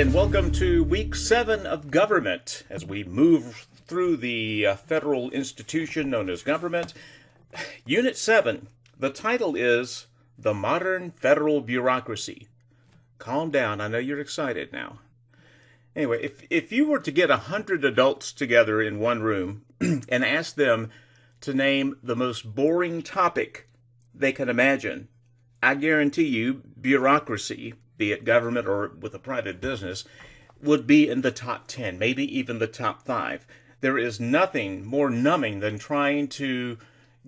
and welcome to week 7 of government as we move through the federal institution known as government. Unit 7, the title is The Modern Federal Bureaucracy. Calm down, I know you're excited now. Anyway, if you were to get 100 adults together in one room and ask them to name the most boring topic they can imagine, I guarantee you bureaucracy, be it government or with a private business, would be in the top 10, maybe even the top 5. There is nothing more numbing than trying to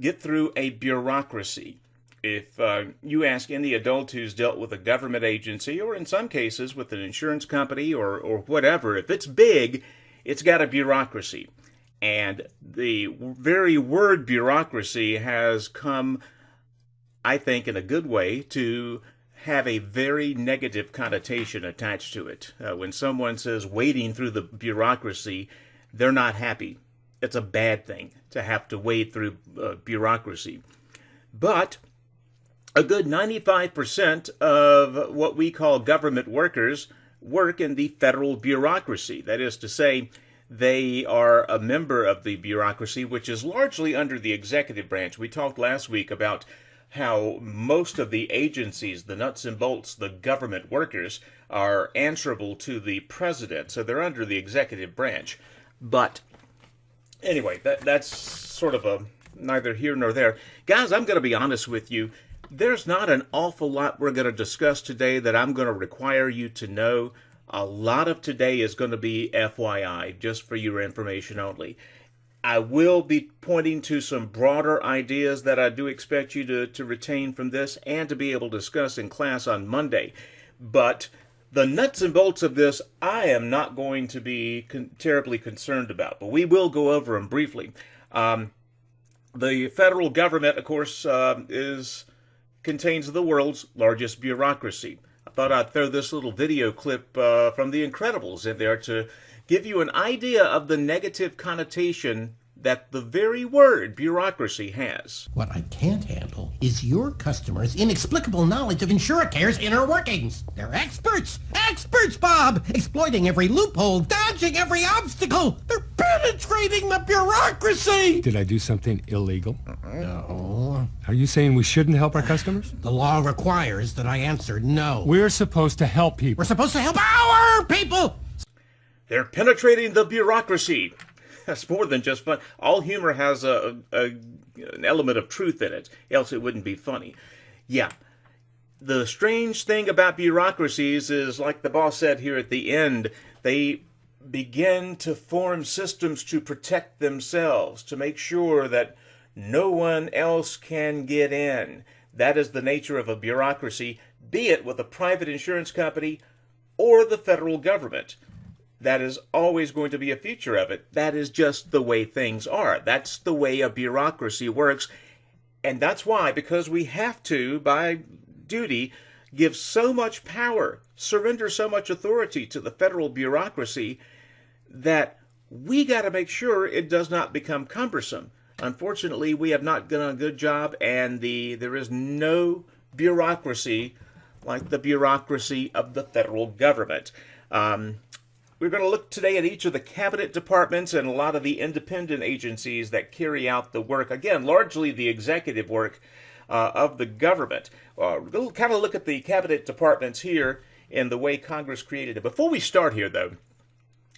get through a bureaucracy. If you ask any adult who's dealt with a government agency, or in some cases with an insurance company or whatever, if it's big, it's got a bureaucracy. And the very word bureaucracy has come, I think, in a good way to have a very negative connotation attached to it. When someone says wading through the bureaucracy, they're not happy. It's a bad thing to have to wade through bureaucracy. But a good 95% of what we call government workers work in the federal bureaucracy. That is to say, they are a member of the bureaucracy, which is largely under the executive branch. We talked last week about how most of the agencies, the nuts and bolts, the government workers, are answerable to the president. So they're under the executive branch. But anyway, that's sort of a neither here nor there. Guys, I'm going to be honest with you. There's not an awful lot we're going to discuss today that I'm going to require you to know. A lot of today is going to be FYI, just for your information only. I will be pointing to some broader ideas that I do expect you to retain from this and to be able to discuss in class on Monday. But the nuts and bolts of this, I am not going to be terribly concerned about, but we will go over them briefly. The federal government, of course, contains the world's largest bureaucracy. I thought I'd throw this little video clip from The Incredibles in there to give you an idea of the negative connotation that the very word bureaucracy has. What I can't handle is your customers' inexplicable knowledge of InsureCare's inner workings. They're experts! Experts, Bob! Exploiting every loophole, dodging every obstacle! They're penetrating the bureaucracy! Did I do something illegal? No. Are you saying we shouldn't help our customers? The law requires that I answer no. We're supposed to help people. We're supposed to help our people! They're penetrating the bureaucracy. That's more than just fun. All humor has an element of truth in it, else it wouldn't be funny. Yeah. The strange thing about bureaucracies is, like the boss said here at the end, they begin to form systems to protect themselves, to make sure that no one else can get in. That is the nature of a bureaucracy, be it with a private insurance company or the federal government. That is always going to be a feature of it. That is just the way things are. That's the way a bureaucracy works. And that's why, because we have to, by duty, give so much power, surrender so much authority to the federal bureaucracy, that we got to make sure it does not become cumbersome. Unfortunately, we have not done a good job, and there is no bureaucracy like the bureaucracy of the federal government. We're going to look today at each of the cabinet departments and a lot of the independent agencies that carry out the work. Again, largely the executive work of the government. We'll kind of look at the cabinet departments here in the way Congress created it. Before we start here, though,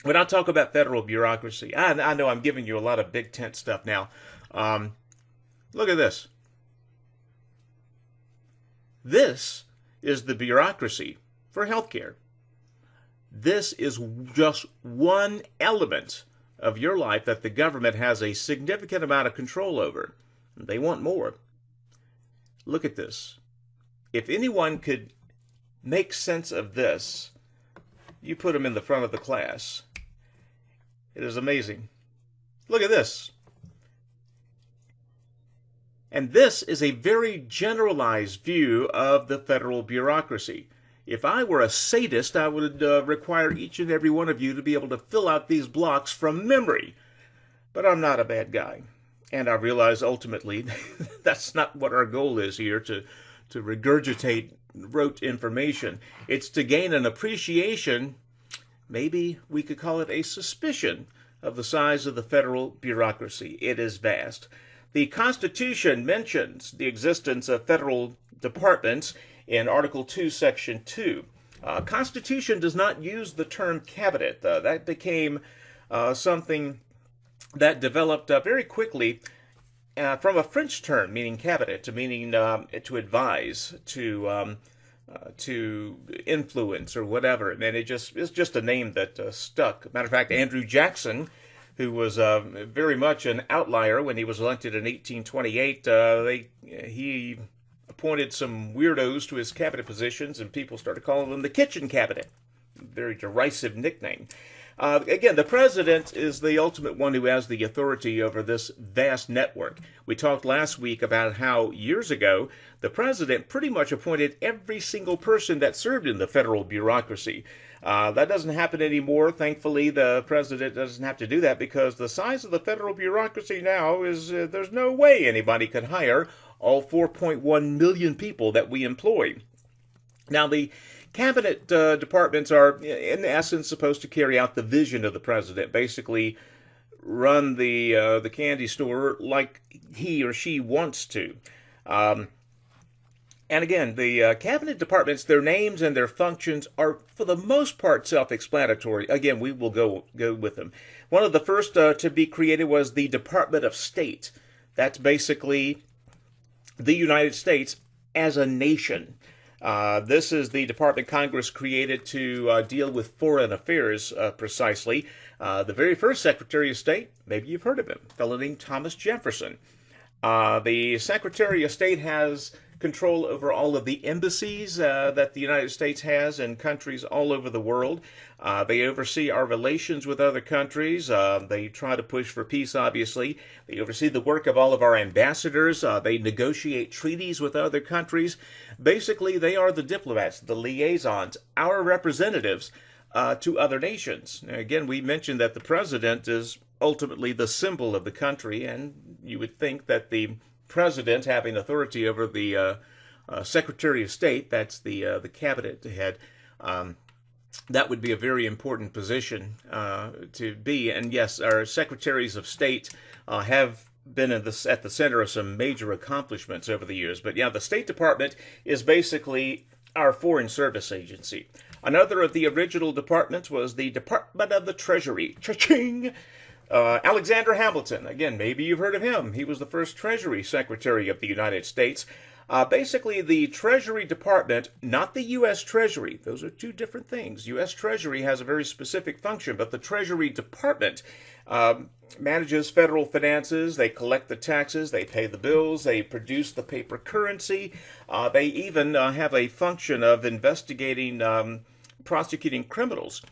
when I talk about federal bureaucracy, I know I'm giving you a lot of big tent stuff now. Look at this. This is the bureaucracy for healthcare. This is just one element of your life that the government has a significant amount of control over. They want more. Look at this. If anyone could make sense of this, you put them in the front of the class. It is amazing. Look at this. And this is a very generalized view of the federal bureaucracy. If I were a sadist, I would require each and every one of you to be able to fill out these blocks from memory. But I'm not a bad guy. And I realize ultimately that's not what our goal is here, to regurgitate rote information. It's to gain an appreciation maybe we could call it a suspicion of the size of the federal bureaucracy. It is vast. The Constitution mentions the existence of federal departments in Article 2, Section 2. Constitution does not use the term cabinet. That became something that developed very quickly from a French term meaning cabinet, meaning to advise, to influence or whatever. And it's just a name that stuck. Matter of fact, Andrew Jackson, who was very much an outlier when he was elected in 1828, he appointed some weirdos to his cabinet positions, and people started calling them the kitchen cabinet. Very derisive nickname. Again, the president is the ultimate one who has the authority over this vast network. We talked last week about how years ago the president pretty much appointed every single person that served in the federal bureaucracy. That doesn't happen anymore. Thankfully, the president doesn't have to do that because the size of the federal bureaucracy now is there's no way anybody could hire all 4.1 million people that we employ. Now, the cabinet departments are, in essence, supposed to carry out the vision of the president, basically run the candy store like he or she wants to. And again, the cabinet departments, their names and their functions are, for the most part, self-explanatory. Again, we will go with them. One of the first to be created was the Department of State. That's basically the United States as a nation. This is the department Congress created to deal with foreign affairs, precisely. The very first Secretary of State, maybe you've heard of him, a fellow named Thomas Jefferson. The Secretary of State has control over all of the embassies that the United States has in countries all over the world. They oversee our relations with other countries. They try to push for peace, obviously. They oversee the work of all of our ambassadors. They negotiate treaties with other countries. Basically, they are the diplomats, the liaisons, our representatives to other nations. Now, again, we mentioned that the president is ultimately the symbol of the country, and you would think that the president having authority over the Secretary of State, that's the cabinet head, that would be a very important position to be. And yes, our secretaries of state have been at the center of some major accomplishments over the years. But yeah, the State Department is basically our foreign service agency. Another of the original departments was the Department of the Treasury. Cha-ching! Alexander Hamilton, again, maybe you've heard of him. He was the first Treasury Secretary of the United States. Basically, the Treasury Department, not the U.S. Treasury. Those are two different things. U.S. Treasury has a very specific function, but the Treasury Department manages federal finances. They collect the taxes. They pay the bills. They produce the paper currency. They even have a function of investigating, prosecuting criminals.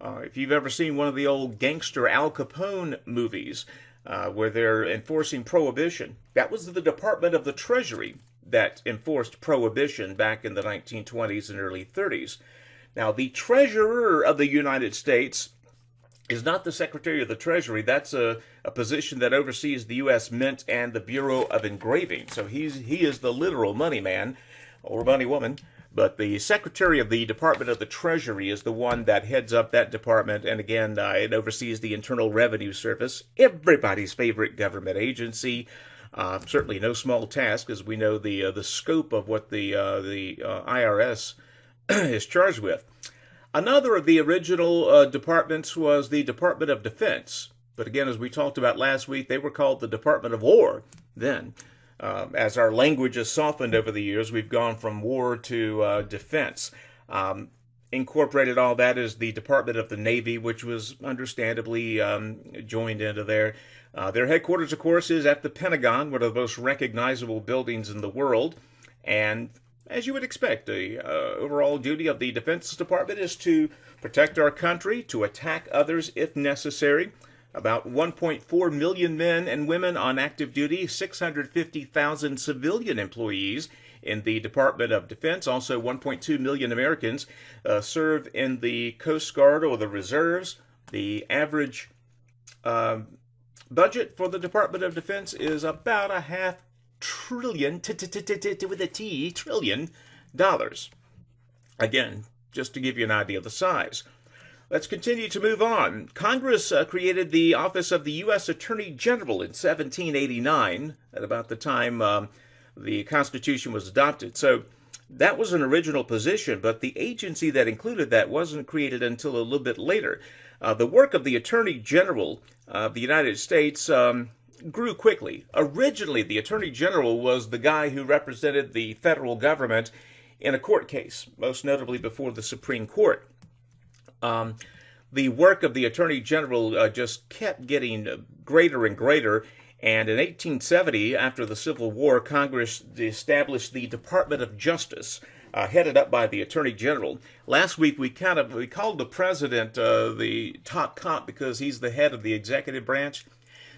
If you've ever seen one of the old gangster Al Capone movies where they're enforcing prohibition, that was the Department of the Treasury that enforced prohibition back in the 1920s and early 30s. Now, the Treasurer of the United States is not the Secretary of the Treasury. That's a position that oversees the U.S. Mint and the Bureau of Engraving. So he is the literal money man or money woman. But the Secretary of the Department of the Treasury is the one that heads up that department. And again, it oversees the Internal Revenue Service, everybody's favorite government agency. Certainly no small task, as we know the scope of what the IRS is charged with. Another of the original departments was the Department of Defense. But again, as we talked about last week, they were called the Department of War then. As our language has softened over the years, we've gone from war to defense. Incorporated all that is the Department of the Navy, which was understandably joined into there. Their headquarters, of course, is at the Pentagon, one of the most recognizable buildings in the world. And as you would expect, the overall duty of the Defense Department is to protect our country, to attack others if necessary. About 1.4 million men and women on active duty, 650,000 civilian employees in the Department of Defense. Also, 1.2 million Americans serve in the Coast Guard or the reserves. The average budget for the Department of Defense is about $500 billion, with a T, trillion dollars. Again, just to give you an idea of the size. Let's continue to move on. Congress created the office of the U.S. Attorney General in 1789, at about the time the Constitution was adopted. So that was an original position, but the agency that included that wasn't created until a little bit later. The work of the Attorney General of the United States grew quickly. Originally, the Attorney General was the guy who represented the federal government in a court case, most notably before the Supreme Court. The work of the Attorney General just kept getting greater and greater, and in 1870, after the Civil War, Congress established the Department of Justice, headed up by the Attorney General. Last week, we called the President the top cop because he's the head of the executive branch.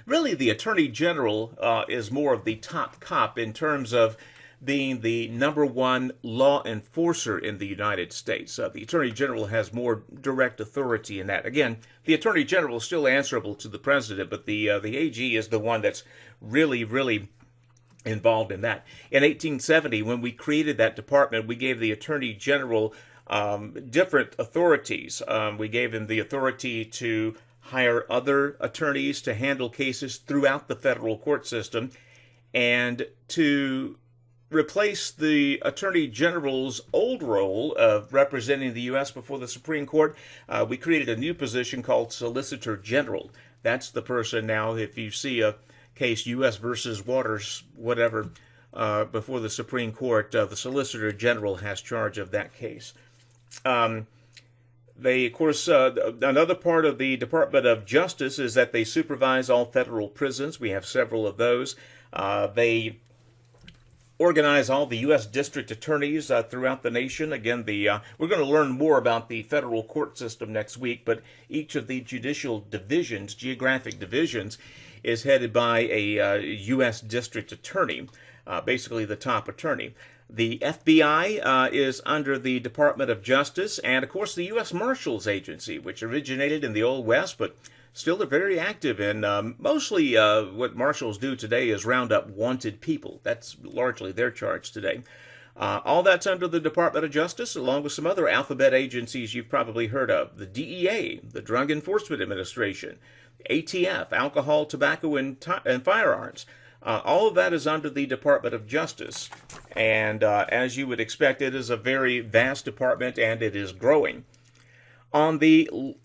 Really, the Attorney General is more of the top cop in terms of being the number one law enforcer in the United States. The Attorney General has more direct authority in that. Again, the Attorney General is still answerable to the President, but the AG is the one that's really involved in that. In 1870, when we created that department, we gave the Attorney General different authorities. We gave him the authority to hire other attorneys to handle cases throughout the federal court system, and to replace the Attorney General's old role of representing the U.S. before the Supreme Court. We created a new position called Solicitor General. That's the person now, if you see a case, U.S. versus Waters, whatever, before the Supreme Court, the Solicitor General has charge of that case. Of course, another part of the Department of Justice is that they supervise all federal prisons. We have several of those. They organize all the U.S. district attorneys throughout the nation. Again, we're going to learn more about the federal court system next week, but each of the judicial divisions, geographic divisions, is headed by a U.S. district attorney, basically the top attorney. The FBI is under the Department of Justice, and of course the U.S. Marshals Agency, which originated in the Old West, but still are very active in mostly what marshals do today is round up wanted people. That's largely their charge today. All that's under the Department of Justice, along with some other alphabet agencies you've probably heard of. The DEA, the Drug Enforcement Administration, ATF, Alcohol, Tobacco, and Firearms. All of that is under the Department of Justice. And as you would expect, it is a very vast department, and it is growing. On the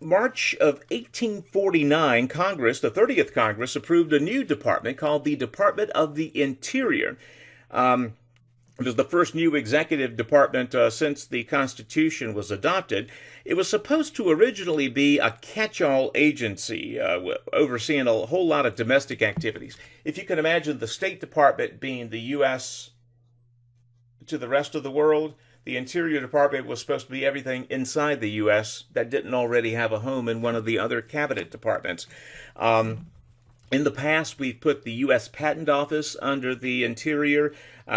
March of 1849, Congress, the 30th Congress, approved a new department called the Department of the Interior. It was the first new executive department since the Constitution was adopted. It was supposed to originally be a catch-all agency overseeing a whole lot of domestic activities. If you can imagine the State Department being the U.S. to the rest of the world, the Interior Department was supposed to be everything inside the U.S. that didn't already have a home in one of the other cabinet departments. In the past, we've put the U.S. Patent Office under the Interior.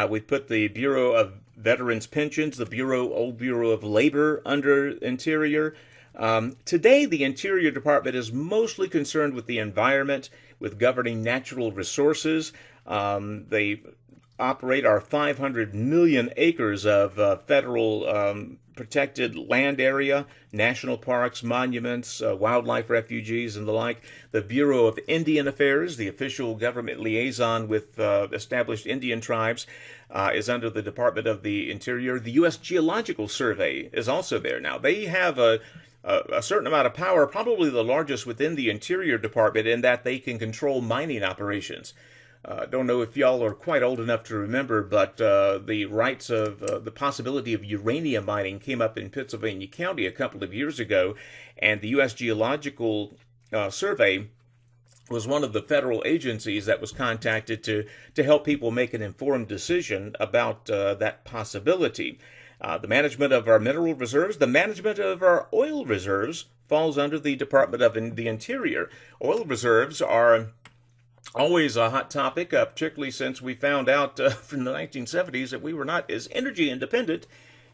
We've put the Bureau of Veterans Pensions, the Old Bureau of Labor under Interior. Today, the Interior Department is mostly concerned with the environment, with governing natural resources. They operate our 500 million acres of federal protected land area, national parks, monuments, wildlife refuges, and the like. The Bureau of Indian Affairs, the official government liaison with established Indian tribes, is under the Department of the Interior. The U.S. Geological Survey is also there. Now, they have a certain amount of power, probably the largest within the Interior Department, in that they can control mining operations. Don't know if y'all are quite old enough to remember, but the rights of the possibility of uranium mining came up in Pittsylvania County a couple of years ago, and the U.S. Geological Survey was one of the federal agencies that was contacted to help people make an informed decision about that possibility. The management of our mineral reserves, the management of our oil reserves falls under the Department of the Interior. Oil reserves are always a hot topic, particularly since we found out from the 1970s that we were not as energy independent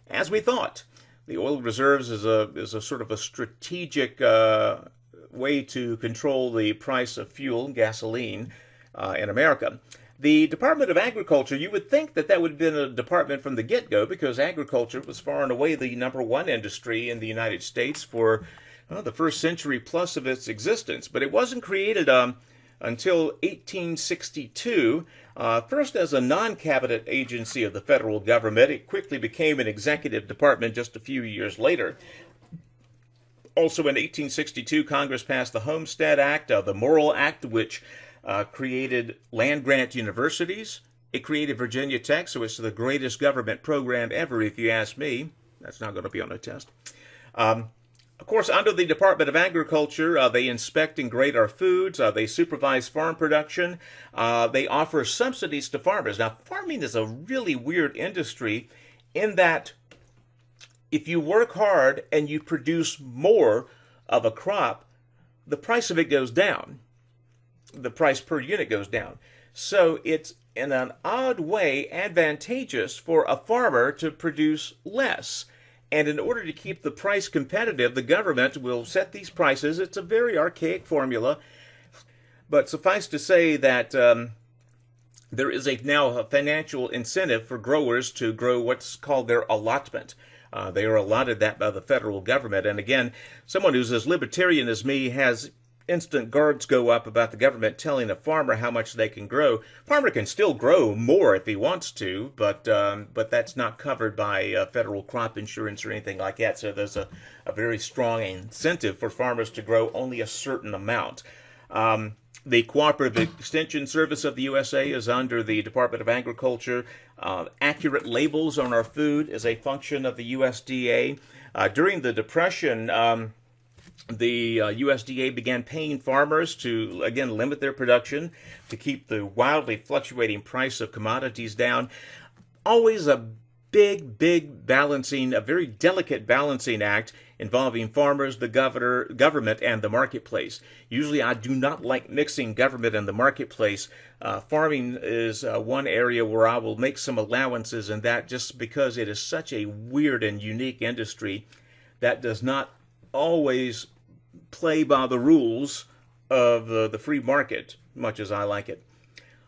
as we thought. The oil reserves is a sort of a strategic way to control the price of fuel, gasoline, in America. The Department of Agriculture, you would think that that would have been a department from the get-go because agriculture was far and away the number one industry in the United States for the first century plus of its existence. But it wasn't created until 1862, first as a non-cabinet agency of the federal government. It quickly became an executive department just a few years later. Also in 1862, Congress passed the Homestead Act, the Morrill Act, which created land-grant universities. It created Virginia Tech, so it's the greatest government program ever, if you ask me. That's not going to be on a test. Of course, under the Department of Agriculture, they inspect and grade our foods. They supervise farm production. They offer subsidies to farmers. Now, farming is a really weird industry in that if you work hard and you produce more of a crop, the price of it goes down. The price per unit goes down. So it's in an odd way advantageous for a farmer to produce less. And in order to keep the price competitive, the government will set these prices. It's a very archaic formula. But suffice to say that there is now a financial incentive for growers to grow what's called their allotment. They are allotted that by the federal government. And again, someone who's as libertarian as me has instant guards go up about the government telling a farmer how much they can grow. Farmer can still grow more if he wants to, but that's not covered by federal crop insurance or anything like that. So there's a very strong incentive for farmers to grow only a certain amount. The Cooperative Extension Service of the USA is under the Department of Agriculture. Accurate labels on our food is a function of the USDA. During the Depression, the USDA began paying farmers to, again, limit their production, to keep the wildly fluctuating price of commodities down. Always a big balancing, a very delicate balancing act involving farmers, the government, and the marketplace. Usually I do not like mixing government and the marketplace. Farming is one area where I will make some allowances, and that just because it is such a weird and unique industry that does not always play by the rules of the free market, much as I like it.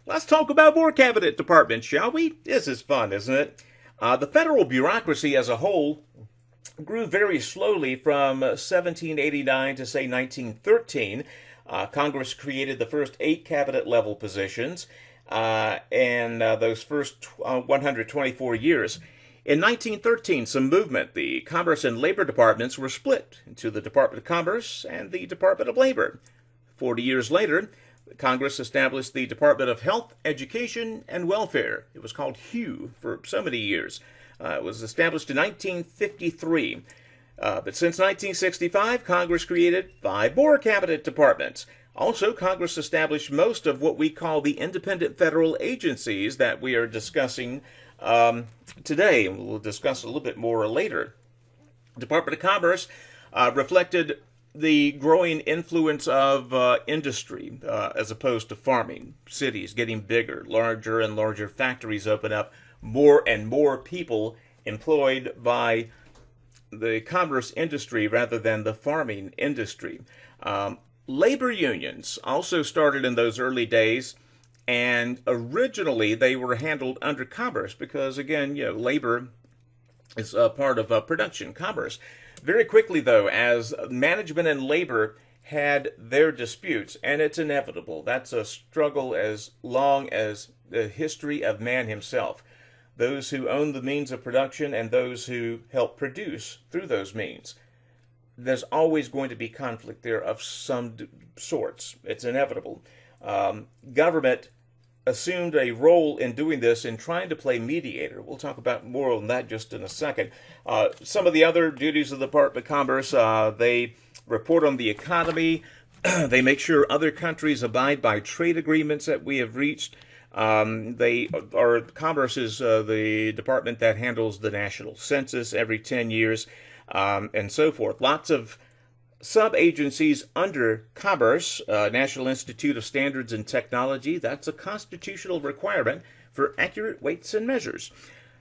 Let's talk about more cabinet departments, shall we? This is fun, isn't it? The federal bureaucracy as a whole grew very slowly from 1789 to, say, 1913. Congress created the first 8 cabinet-level positions in those first 124 years. In 1913, some movement. The Commerce and Labor departments were split into the Department of Commerce and the Department of Labor. 40 years later, Congress established the Department of Health, Education, and Welfare. It was called HUE for so many years. It was established in 1953. But since 1965, Congress created 5 more cabinet departments. Also, Congress established most of what we call the independent federal agencies that we are discussing today. We'll discuss a little bit more later. Department of Commerce reflected the growing influence of industry as opposed to farming. Cities getting bigger, larger and larger factories open up, more and more people employed by the commerce industry rather than the farming industry. Labor unions also started in those early days, and originally they were handled under commerce because, again, labor is a part of production, commerce. Very quickly, though, as management and labor had their disputes, and it's inevitable. That's a struggle as long as the history of man himself. Those who own the means of production and those who help produce through those means. There's always going to be conflict there of some sorts. It's inevitable. Government assumed a role in doing this in trying to play mediator. We'll talk about more on that just in a second. Some of the other duties of the Department of Commerce, they report on the economy. They make sure other countries abide by trade agreements that we have reached. Commerce is the department that handles the national census every 10 years, and so forth. Lots of sub-agencies under Commerce. National Institute of Standards and Technology, that's a constitutional requirement for accurate weights and measures.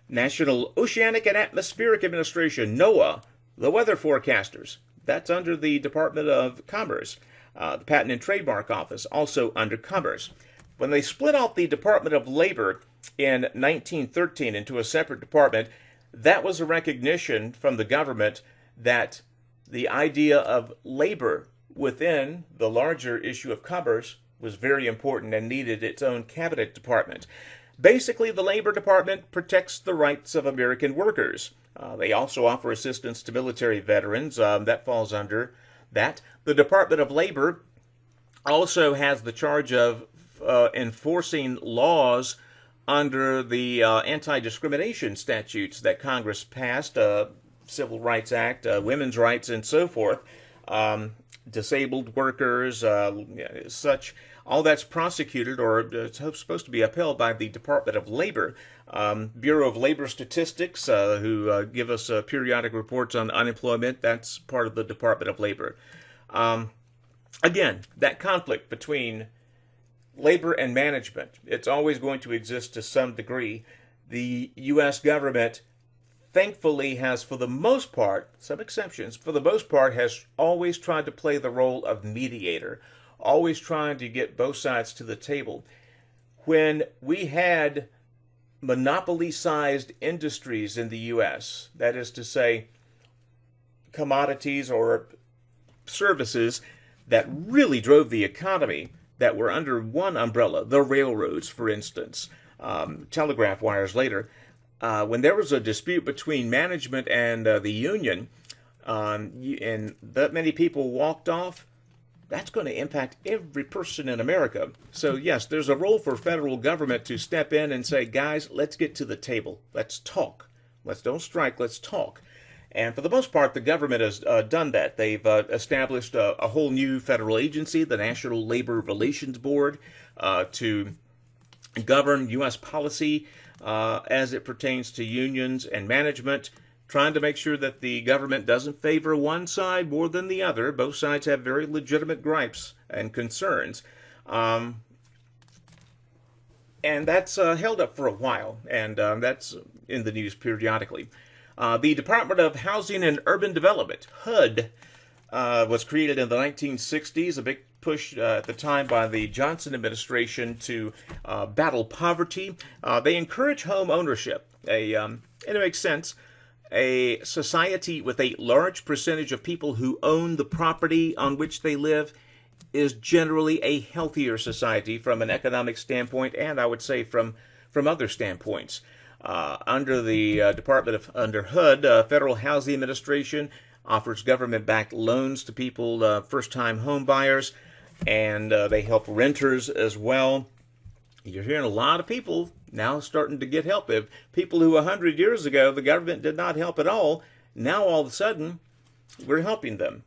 National Oceanic and Atmospheric Administration, NOAA, the weather forecasters, that's under the Department of Commerce. The Patent and Trademark Office, also under Commerce. When they split off the Department of Labor in 1913 into a separate department, that was a recognition from the government that the idea of labor within the larger issue of commerce was very important and needed its own cabinet department. Basically, the Labor Department protects the rights of American workers. They also offer assistance to military veterans. That falls under that. The Department of Labor also has the charge of enforcing laws under the anti-discrimination statutes that Congress passed, Civil Rights Act, women's rights, and so forth. Disabled workers, such, all that's prosecuted or it's supposed to be upheld by the Department of Labor. Bureau of Labor Statistics, who give us periodic reports on unemployment, that's part of the Department of Labor. Again, that conflict between labor and management, it's always going to exist to some degree. The U.S. government, thankfully, has, for the most part, some exceptions, for the most part, has always tried to play the role of mediator, always trying to get both sides to the table. When we had monopoly-sized industries in the U.S., that is to say, commodities or services that really drove the economy, that were under one umbrella, the railroads, for instance, telegraph wires later, when there was a dispute between management and the union, and that many people walked off, that's going to impact every person in America. So yes, there's a role for federal government to step in and say, guys, let's get to the table. Let's talk. Let's don't strike. Let's talk. And for the most part, the government has done that. They've established a whole new federal agency, the National Labor Relations Board, to govern U.S. policy as it pertains to unions and management, trying to make sure that the government doesn't favor one side more than the other. Both sides have very legitimate gripes and concerns. And that's held up for a while, and that's in the news periodically. The Department of Housing and Urban Development, HUD, was created in the 1960s, a big push at the time by the Johnson administration to battle poverty. They encourage home ownership. And it makes sense. A society with a large percentage of people who own the property on which they live is generally a healthier society from an economic standpoint, and I would say from other standpoints. Under the under HUD, Federal Housing Administration offers government-backed loans to people, first-time home buyers, and they help renters as well. You're hearing a lot of people now starting to get help. If people who 100 years ago the government did not help at all, now all of a sudden we're helping them.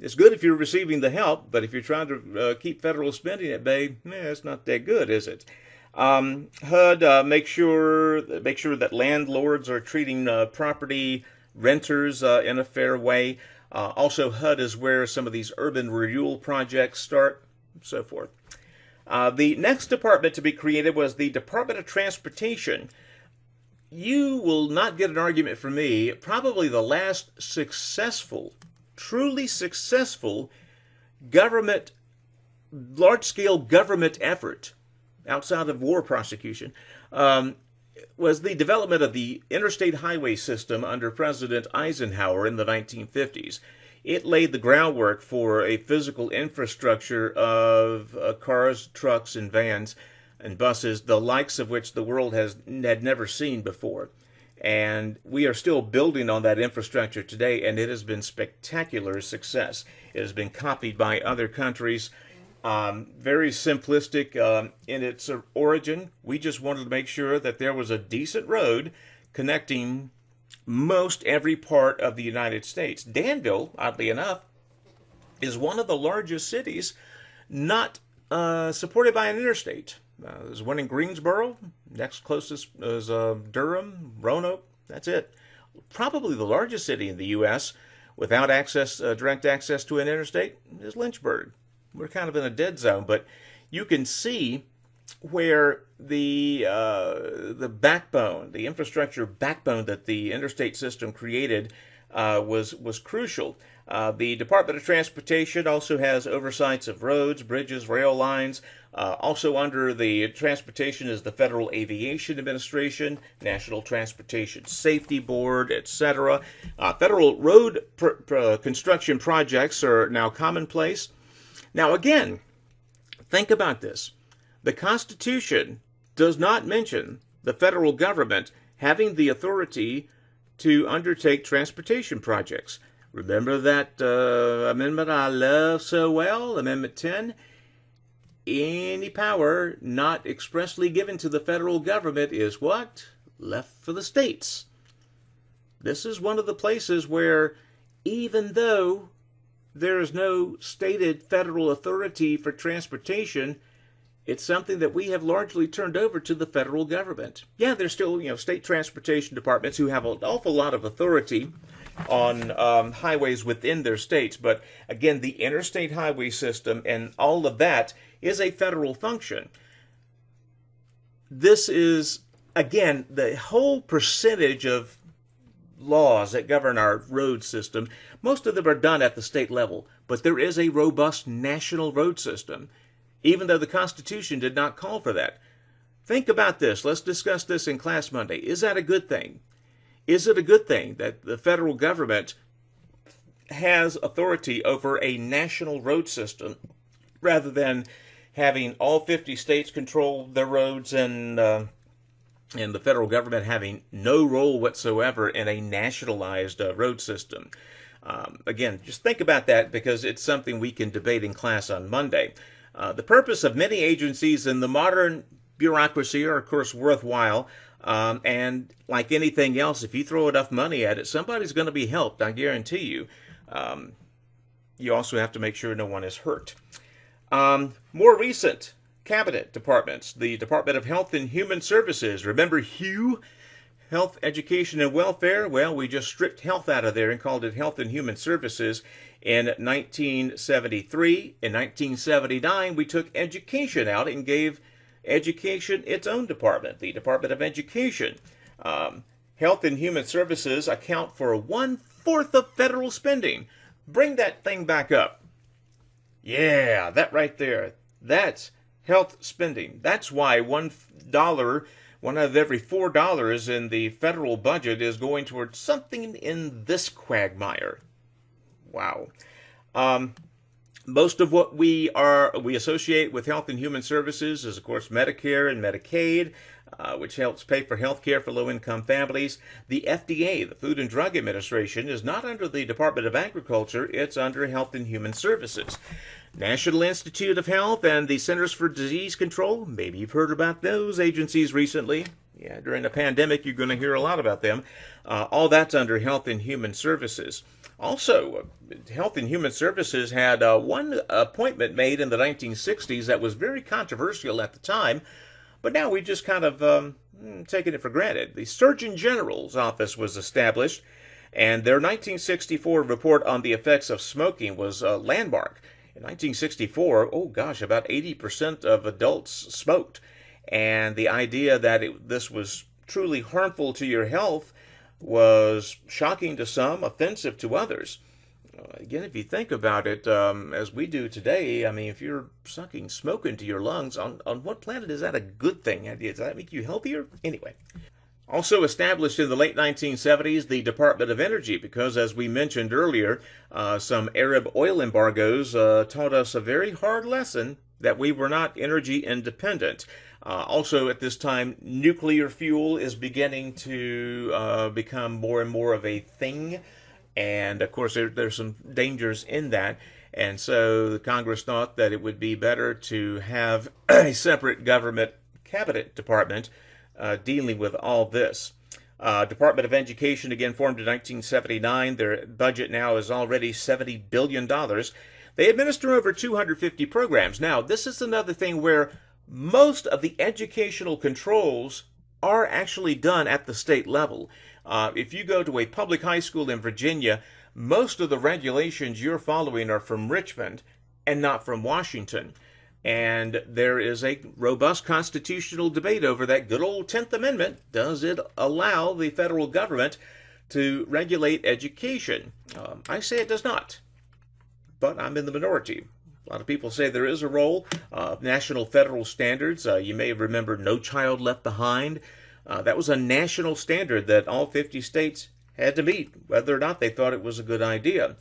It's good if you're receiving the help, but if you're trying to keep federal spending at bay, it's not that good, is it? HUD make sure that landlords are treating property renters in a fair way. Also, HUD is where some of these urban renewal projects start, and so forth. The next department to be created was the Department of Transportation. You will not get an argument from me. Probably the last successful, truly successful government, large-scale government effort outside of war prosecution, was the development of the interstate highway system under President Eisenhower in the 1950s. It laid the groundwork for a physical infrastructure of cars, trucks, and vans and buses, the likes of which the world had never seen before. And we are still building on that infrastructure today, and it has been spectacular success. It has been copied by other countries. Very simplistic in its origin. We just wanted to make sure that there was a decent road connecting most every part of the United States. Danville, oddly enough, is one of the largest cities not supported by an interstate. There's one in Greensboro. Next closest is Durham, Roanoke. That's it. Probably the largest city in the U.S. without direct access to an interstate is Lynchburg. We're kind of in a dead zone, but you can see where the backbone, the infrastructure backbone that the interstate system created was crucial. The Department of Transportation also has oversights of roads, bridges, rail lines. Also under the transportation is the Federal Aviation Administration, National Transportation Safety Board, etc. Federal road construction projects are now commonplace. Now again, think about this. The Constitution does not mention the federal government having the authority to undertake transportation projects. Remember that amendment I love so well, Amendment 10? Any power not expressly given to the federal government is what? Left for the states. This is one of the places where, even though there is no stated federal authority for transportation, it's something that we have largely turned over to the federal government. Yeah, there's still, state transportation departments who have an awful lot of authority on highways within their states. But again, the interstate highway system and all of that is a federal function. This is, again, the whole percentage of laws that govern our road system. Most of them are done at the state level, but there is a robust national road system, even though the Constitution did not call for that. Think about this. Let's discuss this in class Monday. Is that a good thing? Is it a good thing that the federal government has authority over a national road system rather than having all 50 states control their roads and the federal government having no role whatsoever in a nationalized road system? Again, just think about that because it's something we can debate in class on Monday. The purpose of many agencies in the modern bureaucracy are, of course, worthwhile. And like anything else, if you throw enough money at it, somebody's going to be helped, I guarantee you. You also have to make sure no one is hurt. More recent cabinet departments. The Department of Health and Human Services. Remember HUE? Health, Education, and Welfare? Well, we just stripped health out of there and called it Health and Human Services in 1973. In 1979, we took education out and gave education its own department, the Department of Education. Health and Human Services account for 1/4 of federal spending. Bring that thing back up. Yeah, that right there. That's health spending. That's why $1, one out of every $4 in the federal budget is going towards something in this quagmire. Wow. Most of what we associate with Health and Human Services is, of course, Medicare and Medicaid, which helps pay for health care for low-income families. The FDA, the Food and Drug Administration, is not under the Department of Agriculture. It's under Health and Human Services. National Institute of Health and the Centers for Disease Control, maybe you've heard about those agencies recently. Yeah, during the pandemic, you're going to hear a lot about them. All that's under Health and Human Services. Also, Health and Human Services had one appointment made in the 1960s that was very controversial at the time, but now we just kind of taken it for granted. The Surgeon General's office was established, and their 1964 report on the effects of smoking was a landmark. In 1964, oh gosh, about 80% of adults smoked, and the idea that this was truly harmful to your health was shocking to some, offensive to others. Again, if you think about it, as we do today, I mean, if you're sucking smoke into your lungs, on what planet is that a good thing? Does that make you healthier? Anyway. Also established in the late 1970s, the Department of Energy, because as we mentioned earlier, some Arab oil embargoes taught us a very hard lesson that we were not energy independent. Also at this time, nuclear fuel is beginning to become more and more of a thing. And of course, there's some dangers in that. And so the Congress thought that it would be better to have a separate government cabinet department dealing with all this. Department of Education, again, formed in 1979. Their budget now is already $70 billion. They administer over 250 programs. Now, this is another thing where most of the educational controls are actually done at the state level. If you go to a public high school in Virginia, most of the regulations you're following are from Richmond and not from Washington. And there is a robust constitutional debate over that good old 10th Amendment. Does it allow the federal government to regulate education. I say it does not, but I'm in the minority. A lot of people say there is a role. National federal standards. You may remember No Child Left Behind. That was a national standard that all 50 states had to meet, whether or not they thought it was a good idea.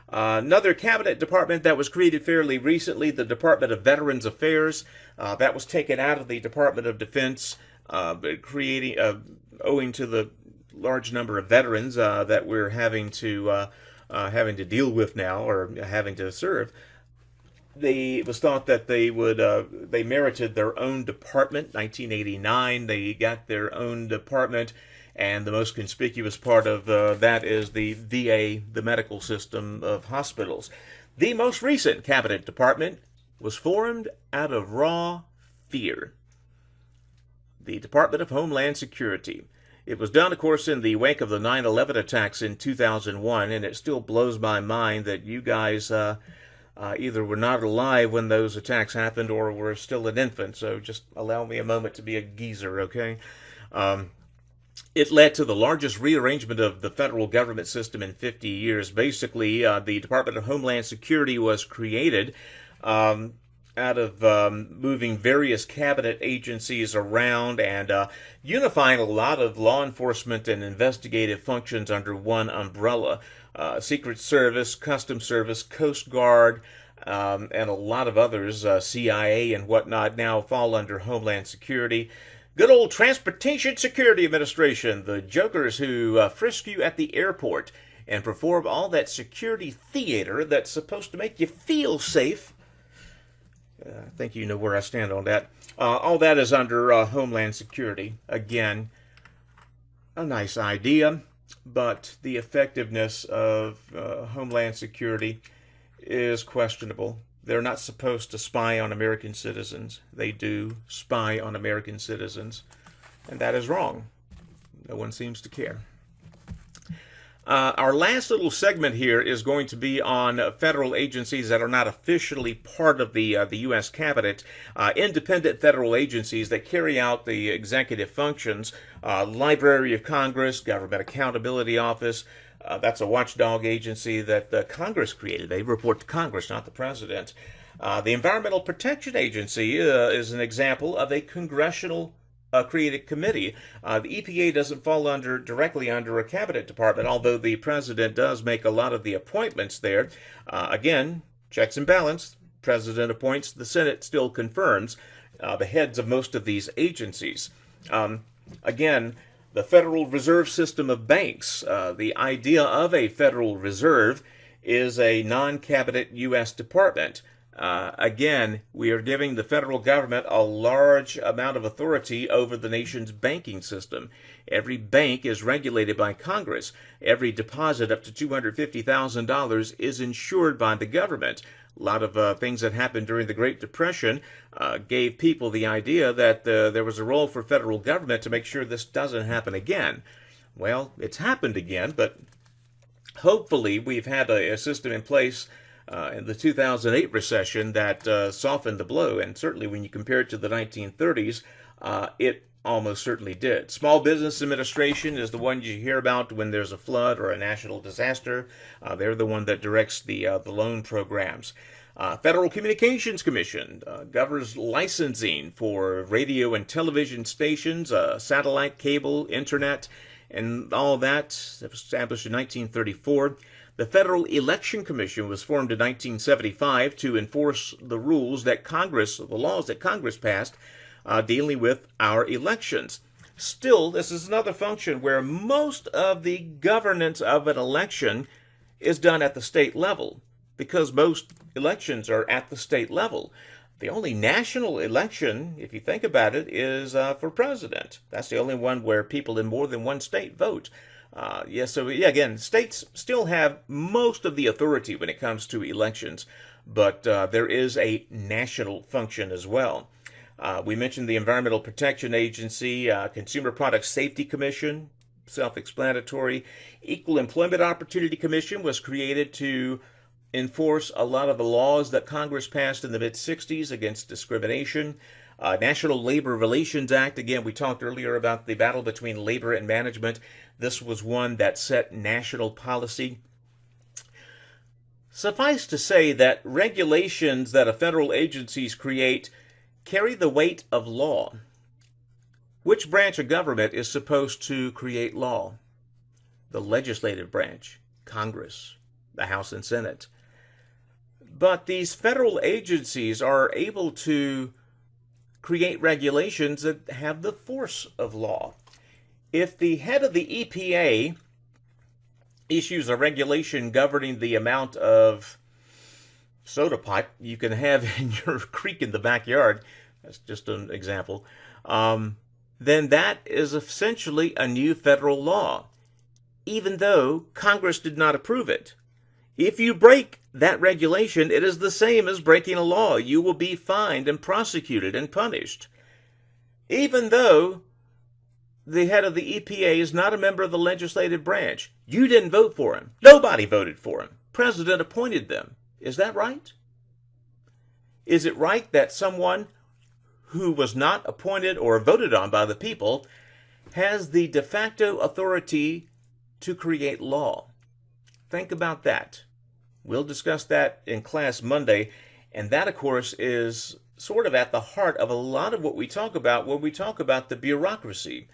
Another cabinet department that was created fairly recently, the Department of Veterans Affairs, that was taken out of the Department of Defense, owing to the large number of veterans that we're having to deal with now, or having to serve. It was thought that they merited their own department. 1989, they got their own department. And the most conspicuous part of that is the VA, the medical system of hospitals. The most recent cabinet department was formed out of raw fear. The Department of Homeland Security. It was done, of course, in the wake of the 9/11 attacks in 2001, and it still blows my mind that you guys either were not alive when those attacks happened or were still an infant. So just allow me a moment to be a geezer, okay? It led to the largest rearrangement of the federal government system in 50 years. Basically, the Department of Homeland Security was created out of moving various cabinet agencies around and unifying a lot of law enforcement and investigative functions under one umbrella. Secret Service, Customs Service, Coast Guard, and a lot of others, CIA and whatnot, now fall under Homeland Security. Good old Transportation Security Administration, the jokers who frisk you at the airport and perform all that security theater that's supposed to make you feel safe. I think you know where I stand on that. All that is under Homeland Security. Again, a nice idea, but the effectiveness of Homeland Security is questionable. They're not supposed to spy on American citizens. They do spy on American citizens, and that is wrong. No one seems to care. Our last little segment here is going to be on federal agencies that are not officially part of the U.S. Cabinet, independent federal agencies that carry out the executive functions. Library of Congress, Government Accountability Office, that's a watchdog agency that Congress created. They report to Congress, not the president. The Environmental Protection Agency is an example of a congressional created committee. The EPA doesn't fall directly under a cabinet department, although the president does make a lot of the appointments there. Again, checks and balance. President appoints, the Senate still confirms the heads of most of these agencies. Again, the Federal Reserve System of banks. The idea of a Federal Reserve is a non-cabinet U.S. department. Again, we are giving the federal government a large amount of authority over the nation's banking system. Every bank is regulated by Congress. Every deposit up to $250,000 is insured by the government. A lot of things that happened during the Great Depression gave people the idea that there was a role for federal government to make sure this doesn't happen again. Well, it's happened again, but hopefully we've had a system in place in the 2008 recession that softened the blow, and certainly when you compare it to the 1930s, it almost certainly did. Small Business Administration is the one you hear about when there's a flood or a national disaster. They're the one that directs the loan programs. Federal Communications Commission governs licensing for radio and television stations, satellite, cable, internet, and all that. It was established in 1934. The Federal Election Commission was formed in 1975 to enforce the rules that the laws that Congress passed dealing with our elections. Still, this is another function where most of the governance of an election is done at the state level, because most elections are at the state level. The only national election, if you think about it, is for president. That's the only one where people in more than one state vote. Again, states still have most of the authority when it comes to elections, but there is a national function as well. We mentioned the Environmental Protection Agency, Consumer Product Safety Commission, self-explanatory. Equal Employment Opportunity Commission was created to enforce a lot of the laws that Congress passed in the mid-60s against discrimination. National Labor Relations Act, again, we talked earlier about the battle between labor and management. This was one that set national policy. Suffice to say that regulations that federal agencies create carry the weight of law. Which branch of government is supposed to create law? The legislative branch, Congress, the House and Senate. But these federal agencies are able to create regulations that have the force of law. If the head of the EPA issues a regulation governing the amount of soda pipe you can have in your creek in the backyard, that's just an example, then that is essentially a new federal law, even though Congress did not approve it. If you break that regulation, it is the same as breaking a law. You will be fined and prosecuted and punished. Even though the head of the EPA is not a member of the legislative branch. You didn't vote for him. Nobody voted for him. President appointed them. Is that right? Is it right that someone who was not appointed or voted on by the people has the de facto authority to create law? Think about that. We'll discuss that in class Monday, and that, of course, is sort of at the heart of a lot of what we talk about when we talk about the bureaucracy.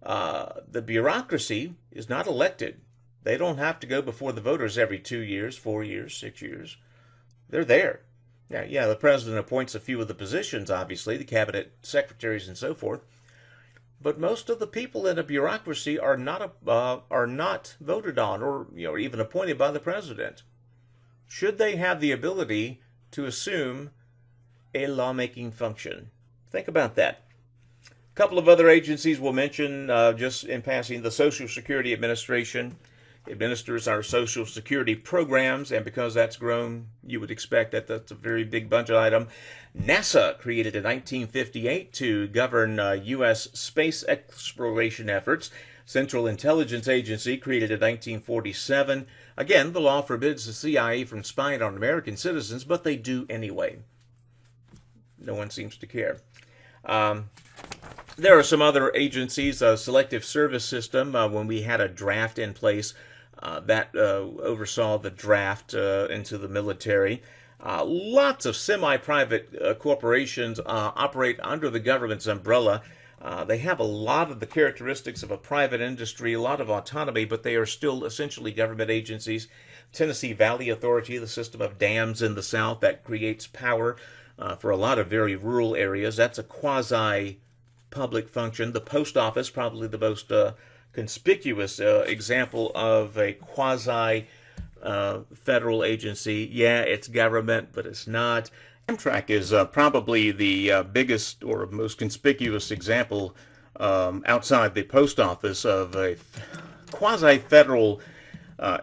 The bureaucracy is not elected. They don't have to go before the voters every 2 years, 4 years, 6 years. They're there. Yeah, the president appoints a few of the positions, obviously, the cabinet secretaries and so forth. But most of the people in a bureaucracy are not voted on or even appointed by the president. Should they have the ability to assume a lawmaking function? Think about that. A couple of other agencies we'll mention just in passing. The Social Security Administration administers our Social Security programs, and because that's grown, you would expect that that's a very big budget item. NASA, created in 1958 to govern U.S. space exploration efforts. Central Intelligence Agency, created in 1947. Again, the law forbids the CIA from spying on American citizens, but they do anyway. No one seems to care. There are some other agencies, Selective Service System, when we had a draft in place that oversaw the draft into the military. Lots of semi-private corporations operate under the government's umbrella. They have a lot of the characteristics of a private industry, a lot of autonomy, but they are still essentially government agencies. Tennessee Valley Authority, the system of dams in the South that creates power for a lot of very rural areas. That's a quasi-public function. The post office, probably the most conspicuous example of a quasi-federal agency. Yeah, it's government, but it's not. Amtrak is probably the biggest or most conspicuous example outside the post office of a quasi-federal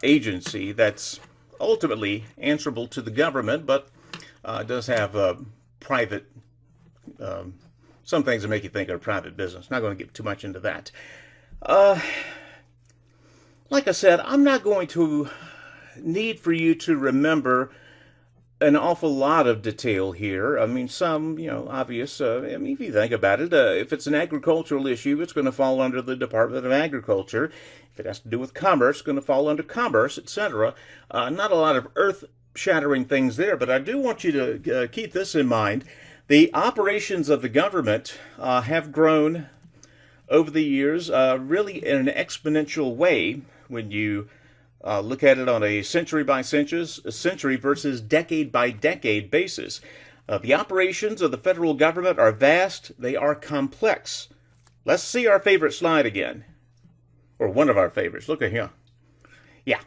agency that's ultimately answerable to the government, but does have private, some things that make you think are private business. Not going to get too much into that. Like I said, I'm not going to need for you to remember an awful lot of detail here. I mean, some, obvious. I mean, if you think about it, if it's an agricultural issue, it's going to fall under the Department of Agriculture. If it has to do with commerce, it's going to fall under commerce, etc. Not a lot of earth-shattering things there, but I do want you to keep this in mind. The operations of the government have grown over the years really in an exponential way when you look at it on a century versus decade-by-decade basis. The operations of the federal government are vast. They are complex. Let's see our favorite slide again. Or one of our favorites. Look at here. Yeah.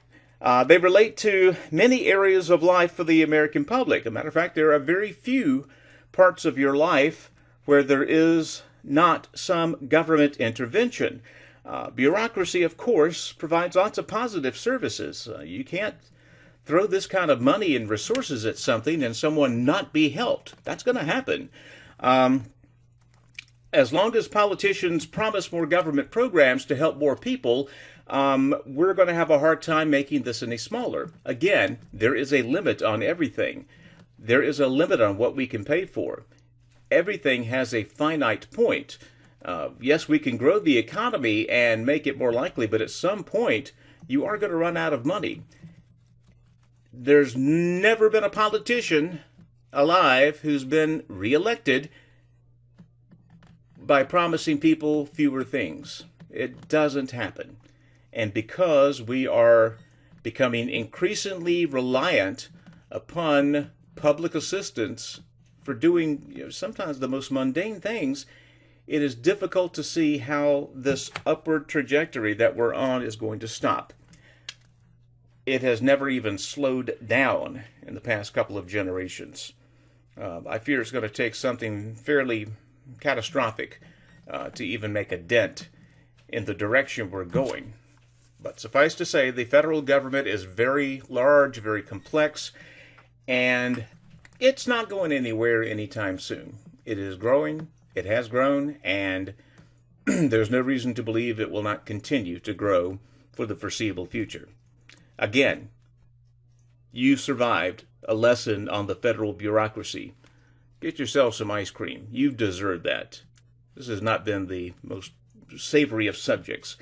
They relate to many areas of life for the American public. As a matter of fact, there are very few parts of your life where there is not some government intervention. Bureaucracy, of course, provides lots of positive services. You can't throw this kind of money and resources at something and someone not be helped. That's going to happen. As long as politicians promise more government programs to help more people, we're going to have a hard time making this any smaller. Again, there is a limit on everything. There is a limit on what we can pay for. everything has a finite point. Yes, we can grow the economy and make it more likely, but at some point, you are going to run out of money. There's never been a politician alive who's been reelected by promising people fewer things. It doesn't happen. And because we are becoming increasingly reliant upon public assistance for doing sometimes the most mundane things, it is difficult to see how this upward trajectory that we're on is going to stop. It has never even slowed down in the past couple of generations. I fear it's going to take something fairly catastrophic to even make a dent in the direction we're going. But suffice to say, the federal government is very large, very complex, and it's not going anywhere anytime soon. It is growing, it has grown, and there's no reason to believe it will not continue to grow for the foreseeable future. Again, you survived a lesson on the federal bureaucracy. Get yourself some ice cream. You've deserved that. This has not been the most savory of subjects.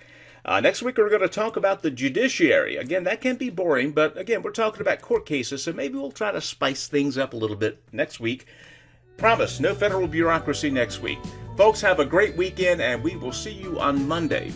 Next week, we're going to talk about the judiciary. Again, that can be boring, but again, we're talking about court cases, so maybe we'll try to spice things up a little bit next week. Promise, no federal bureaucracy next week. Folks, have a great weekend, and we will see you on Monday.